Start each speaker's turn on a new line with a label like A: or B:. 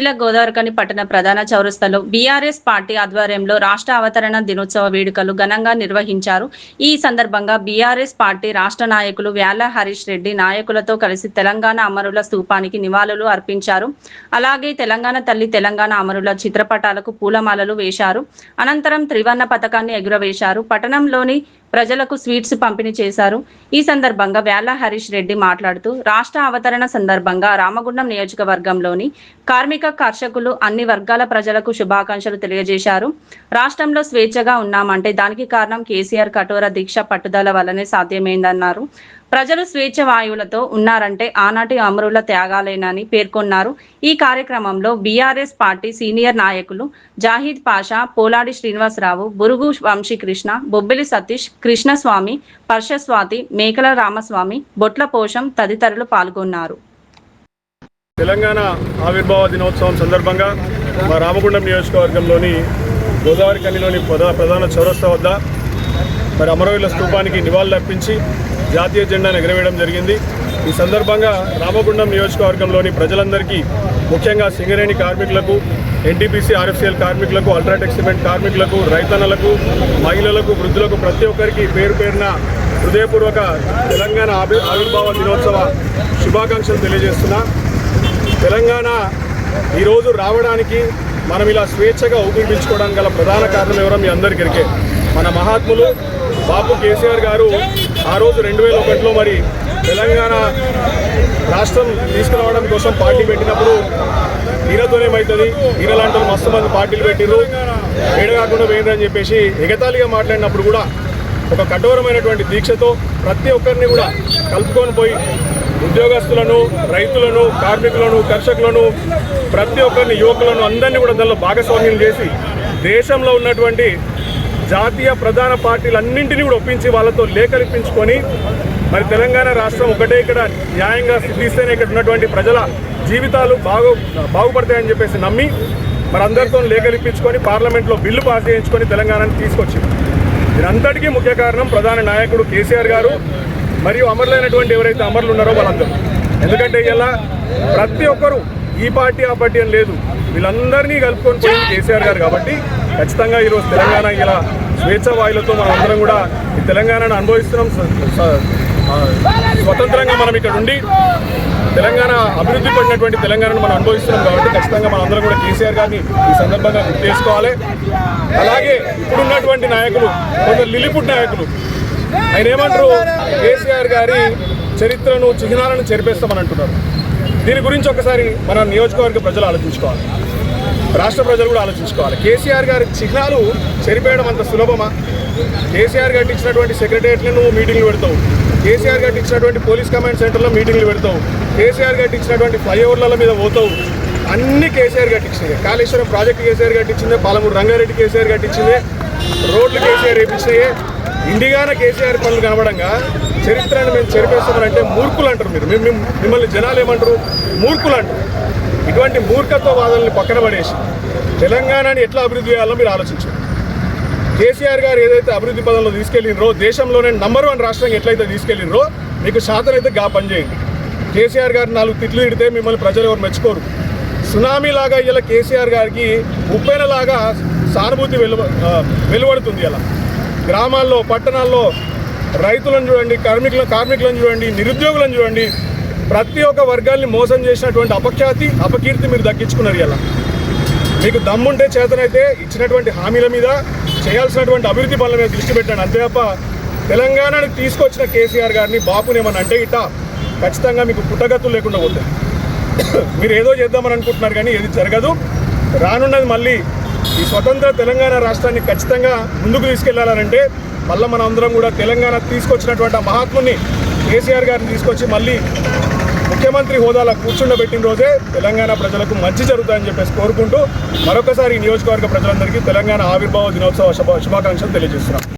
A: జిల్లా గోదావరిఖని పట్టణ ప్రధాన చౌరస్తాలో బీఆర్ఎస్ పార్టీ ఆధ్వర్యంలో రాష్ట్ర అవతరణ దినోత్సవ వేడుకలు ఘనంగా నిర్వహించారు. ఈ సందర్భంగా బీఆర్ఎస్ పార్టీ రాష్ట్ర నాయకులు వ్యాల హరీష్ రెడ్డి నాయకులతో కలిసి తెలంగాణ అమరుల స్తూపానికి నివాళులు అర్పించారు. అలాగే తెలంగాణ తల్లి తెలంగాణ అమరుల చిత్రపటాలకు పూలమాలలు వేశారు. అనంతరం త్రివర్ణ పతాకాన్ని ఎగురవేశారు. పట్టణంలోని ప్రజలకు స్వీట్స్ పంపిణీ చేశారు. ఈ సందర్భంగా వ్యాల హరీష్ రెడ్డి మాట్లాడుతూ రాష్ట్ర అవతరణ సందర్భంగా రామగుండం నియోజకవర్గంలోని కార్మిక కర్షకులు అన్ని వర్గాల ప్రజలకు శుభాకాంక్షలు తెలియజేశారు. రాష్ట్రంలో స్వేచ్ఛగా ఉన్నామంటే దానికి కారణం కేసీఆర్ కఠోర దీక్ష పట్టుదల వల్లనే సాధ్యమైందన్నారు. ప్రజలు స్వేచ్ఛ వాయువులతో ఉన్నారంటే ఆనాటి అమరుల త్యాగాలేనని పేర్కొన్నారు. ఈ కార్యక్రమంలో బీఆర్ఎస్ పార్టీ సీనియర్ నాయకులు జాహీద్ పాషా, పోలాడి శ్రీనివాసరావు, బురుగు వంశీకృష్ణ, బొబ్బిలి సతీష్, కృష్ణస్వామి, పర్షస్వాతి, మేకల రామస్వామి, బొట్ల పోషం తదితరులు పాల్గొన్నారు.
B: తెలంగాణ ఆవిర్భావ దినోత్సవం సందర్భంగా మా రామగుండం నియోజకవర్గంలోని గోదావరిఖనిలోని ప్రధాన చౌరస్తా వద్ద మరి అమరవీరుల స్తూపానికి నివాళులు అర్పించి జాతీయ జెండాను ఎగరవేయడం జరిగింది. ఈ సందర్భంగా రామగుండం నియోజకవర్గంలోని ప్రజలందరికీ, ముఖ్యంగా సింగరేణి కార్మికులకు, ఎన్టీపీసీ ఆర్ఎఫ్సీఎల్ కార్మికులకు, అల్ట్రాటెక్ సిమెంట్ కార్మికులకు, రైతన్నలకు, మహిళలకు, వృద్ధులకు ప్రతి ఒక్కరికి పేరు పేరున హృదయపూర్వక తెలంగాణ ఆవిర్భావ దినోత్సవ శుభాకాంక్షలు తెలియజేస్తున్నా. తెలంగాణ ఈరోజు రావడానికి, మనం ఇలా స్వేచ్ఛగా ఊపిరి పీల్చుకోవడానికి గల ప్రధాన కారణం ఎవరో మీ అందరికీ ఎరికే. మన మహాత్ములు బాపు కేసీఆర్ గారు ఆ రోజు 2001లో మరి తెలంగాణ రాష్ట్రం తీసుకురావడం కోసం పార్టీ పెట్టినప్పుడు ఈయనతోనేమవుతుంది, ఈయన లాంటి మస్తు మంది పార్టీలు పెట్టిర్రు, ఏడగాకుండా వేయరని చెప్పేసి ఎగతాళిగా మాట్లాడినప్పుడు కూడా ఒక కఠోరమైనటువంటి దీక్షతో ప్రతి ఒక్కరిని కూడా కలుపుకొని పోయి ఉద్యోగస్తులను, రైతులను, కార్మికులను, కర్షకులను, ప్రతి ఒక్కరిని, యువకులను అందరినీ కూడా దానిలో భాగస్వామ్యం చేసి దేశంలో ఉన్నటువంటి జాతీయ ప్రధాన పార్టీలన్నింటినీ కూడా ఒప్పించి వాళ్ళతో లేఖలిప్పించుకొని మరి తెలంగాణ రాష్ట్రం ఒకటే ఇక్కడ న్యాయంగా సిద్ధిస్తేనే ఇక్కడ ఉన్నటువంటి ప్రజల జీవితాలు బాగుపడతాయని చెప్పేసి నమ్మి మరి అందరితో లేఖలిప్పించుకొని పార్లమెంట్లో బిల్లు పాస్ చేయించుకొని తెలంగాణని తీసుకొచ్చింది. దీనంతటికీ ముఖ్య కారణం ప్రధాన నాయకుడు కేసీఆర్ గారు మరియు అమరులైనటువంటి ఎవరైతే అమరులు ఉన్నారో వాళ్ళందరూ. ఎందుకంటే ఇలా ప్రతి ఒక్కరూ ఈ పార్టీ ఆ పార్టీ అని లేదు, వీళ్ళందరినీ కలుపుకొని పోయింది కేసీఆర్ గారు. కాబట్టి ఖచ్చితంగా ఈరోజు తెలంగాణ ఇలా స్వేచ్ఛ వాయులతో మనం అందరం కూడా ఈ తెలంగాణను అనుభవిస్తున్నాం. స్వతంత్రంగా మనం ఇక్కడ ఉండి తెలంగాణ అభివృద్ధి పడినటువంటి తెలంగాణను మనం అనుభవిస్తున్నాం. కాబట్టి ఖచ్చితంగా మనం అందరం కూడా కేసీఆర్ గారిని ఈ సందర్భంగా గుర్తు చేసుకోవాలి. అలాగే ఇప్పుడున్నటువంటి నాయకులు, కొందరు లిలిపుట్ నాయకులు, ఆయన ఏమంటారు, కేసీఆర్ గారి చరిత్రను, చిహ్నాలను చెరిపేస్తామని అంటున్నారు. దీని గురించి ఒకసారి మన నియోజకవర్గ ప్రజలు ఆలోచించుకోవాలి, రాష్ట్ర ప్రజలు కూడా ఆలోచించుకోవాలి. కేసీఆర్ గారి చిహ్నాలు చెరిపేయడం అంత సులభమా? కేసీఆర్ గారికి ఇచ్చినటువంటి సెక్రటేరియట్లను మీటింగ్లు పెడతావు, కేసీఆర్ గారికి ఇచ్చినటువంటి పోలీస్ కమాండ్ సెంటర్లో మీటింగ్లు పెడతావు, కేసీఆర్ గారికి ఇచ్చినటువంటి ఫ్లైఓవర్ల మీద పోతావు, అన్ని కేసీఆర్ గారికి ఇచ్చినాయి. కాళేశ్వరం ప్రాజెక్టు కేసీఆర్ గారికి ఇచ్చిందే, పాలమూరు రంగారెడ్డి కేసీఆర్ గారికి ఇచ్చిందే, రోడ్లు కేసీఆర్ వేయించినాయే. ఇండిగాన కేసీఆర్ పనులు కనబడంగా చరిత్రను మేము చెరిపేస్తామనంటే మూర్ఖులు అంటారు. మిమ్మల్ని జనాలు ఏమంటారు? మూర్ఖులు అంటారు. ఇటువంటి మూర్ఖత్వ వాదనల్ని పక్కన పడేసి తెలంగాణని ఎట్లా అభివృద్ధి చేయాలో మీరు ఆలోచించారు. కేసీఆర్ గారు ఏదైతే అభివృద్ధి పదంలో తీసుకెళ్ళినరో, దేశంలోనే నంబర్ 1 రాష్ట్రంగా ఎట్లయితే తీసుకెళ్ళినరో, మీకు శాతనైతే గా పని చేయండి. కేసీఆర్ గారు 4 తిట్లు తిడితే మిమ్మల్ని ప్రజలు ఎవరు మెచ్చుకోరు. సునామీ లాగా ఇలా కేసీఆర్ గారికి ఉప్పెనలాగా సానుభూతి వెలువడుతుంది. ఇలా గ్రామాల్లో, పట్టణాల్లో రైతులను చూడండి, కార్మికులను చూడండి, నిరుద్యోగులను చూడండి, ప్రతి ఒక్క వర్గాల్ని మోసం చేసినటువంటి అపకీర్తి మీరు దక్కించుకున్నారు. ఇలా మీకు దమ్ముంటే, చేతనైతే ఇచ్చినటువంటి హామీల మీద, చేయాల్సినటువంటి అభివృద్ధి పనుల మీద దృష్టి పెట్టండి. అంతే తప్ప తెలంగాణని తీసుకొచ్చిన కేసీఆర్ గారిని బాపుని ఏమన్నా అంటే ఇట్టా ఖచ్చితంగా మీకు పుట్టగతులు లేకుండా పోతాయి. మీరు ఏదో చేద్దామని అనుకుంటున్నారు కానీ ఏది జరగదు. రానున్నది మళ్ళీ ఈ స్వతంత్ర తెలంగాణ రాష్ట్రాన్ని ఖచ్చితంగా ముందుకు తీసుకెళ్లాలంటే మళ్ళీ మనం అందరం కూడా తెలంగాణ తీసుకొచ్చినటువంటి ఆ మహాత్ముని కేసీఆర్ గారిని తీసుకొచ్చి మళ్ళీ ముఖ్యమంత్రి హోదాలో కూర్చుండబెట్టిన రోజే తెలంగాణ ప్రజలకు మంచి జరుగుతుందని చెప్పేసి కోరుకుంటూ మరొకసారి ఈ నియోజకవర్గ ప్రజలందరికీ తెలంగాణ ఆవిర్భావ దినోత్సవ శుభాకాంక్షలు తెలియజేస్తున్నాం.